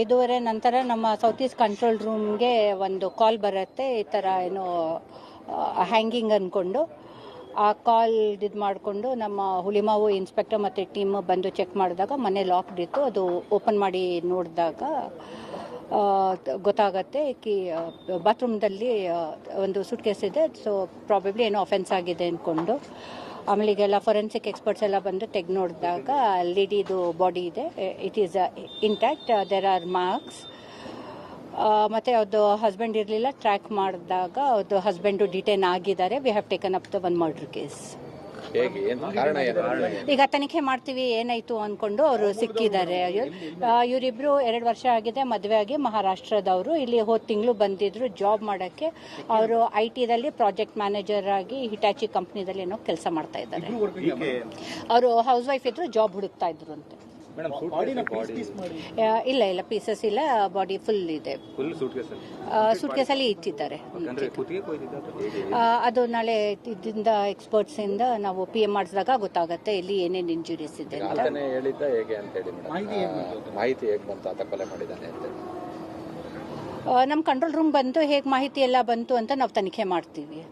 5:30 ನಂತರ ನಮ್ಮ south East control ರೂಮ್ಗೆ ಒಂದು ಕಾಲ್ ಬರುತ್ತೆ, ಈ ಥರ ಏನೋ ಹ್ಯಾಂಗಿಂಗ್ ಅಂದ್ಕೊಂಡು. ಆ ಕಾಲ್ ಇದು ಮಾಡಿಕೊಂಡು ನಮ್ಮ ಹುಳಿಮಾವು ಇನ್ಸ್ಪೆಕ್ಟರ್ ಮತ್ತು ಟೀಮ್ ಬಂದು ಚೆಕ್ ಮಾಡಿದಾಗ ಮನೆ ಲಾಕ್ಡ್ ಇತ್ತು. ಅದು ಓಪನ್ ಮಾಡಿ ನೋಡಿದಾಗ ಗೊತ್ತಾಗತ್ತೆ ಕಿ ಬಾತ್ರೂಮ್ದಲ್ಲಿ ಒಂದು ಸೂಟ್ ಕೇಸ್ ಇದೆ. ಸೊ ಪ್ರಾಬಬ್ಲಿ ಏನೋ ಅಫೆನ್ಸ್ ಆಗಿದೆ ಅಂದ್ಕೊಂಡು ಆಮೇಲೆ ಈಗೆಲ್ಲ ಫೊರೆನ್ಸಿಕ್ ಎಕ್ಸ್ಪರ್ಟ್ಸ್ ಎಲ್ಲ ಬಂದು ತೆಗೆದು ನೋಡಿದಾಗ ಲೇಡಿದು ಬಾಡಿ ಇದೆ, it is intact, there are marks. ಮತ್ತು ಅವ್ರದ್ದು ಹಸ್ಬೆಂಡ್ ಇರಲಿಲ್ಲ, ಟ್ರ್ಯಾಕ್ ಮಾಡಿದಾಗ ಅವ್ರದ್ದು ಹಸ್ಬೆಂಡು ಡಿಟೈನ್ ಆಗಿದ್ದಾರೆ. We have taken up the one murder case. ಈಗ ತನಿಖೆ ಮಾಡ್ತೀವಿ ಏನಾಯ್ತು ಅಂದ್ಕೊಂಡು ಅವರು ಸಿಕ್ಕಿದ್ದಾರೆ. ಇವರಿಬ್ರು 2 ವರ್ಷ ಆಗಿದೆ ಮದುವೆ ಆಗಿ, ಮಹಾರಾಷ್ಟ್ರದವರು. ಇಲ್ಲಿ ಹೋದ ತಿಂಗಳು ಬಂದಿದ್ರು ಜಾಬ್ ಮಾಡೋಕ್ಕೆ. ಅವರು IT-ದಲ್ಲಿ ಪ್ರಾಜೆಕ್ಟ್ ಮ್ಯಾನೇಜರ್ ಆಗಿ ಹಿಟಾಚಿ ಕಂಪ್ನಿದಲ್ಲಿ ಏನೋ ಕೆಲಸ ಮಾಡ್ತಾ ಇದ್ದಾರೆ. ಅವರು ಹೌಸ್ ವೈಫ್ ಇದ್ರು, ಜಾಬ್ ಹುಡುಕ್ತಾ ಇದ್ರು ಅಂತೆ. ಇಲ್ಲ ಪೀಸಸ್ ಇಲ್ಲ, ಬಾಡಿ ಫುಲ್ ಇದೆ. ಸೂಟ್ ಕೇಸಲ್ಲಿ ಇಟ್ಟಿದ್ದಾರೆ. ಅದು ನಾಳೆ ಇದರಿಂದ ಎಕ್ಸ್ಪರ್ಟ್ಸ್ ಇಂದ ನಾವು PM ಮಾಡಿಸಿದಾಗ ಗೊತ್ತಾಗುತ್ತೆ ಇಲ್ಲಿ ಏನೇನು ಇಂಜುರೀಸ್ ಇದೆ ಅಂತ. ನಮ್ಮ ಕಂಟ್ರೋಲ್ ರೂಮ್ ಬಂದು ಹೇಗೆ ಮಾಹಿತಿ ಎಲ್ಲ ಬಂತು ಅಂತ ನಾವು ತನಿಖೆ ಮಾಡ್ತೀವಿ.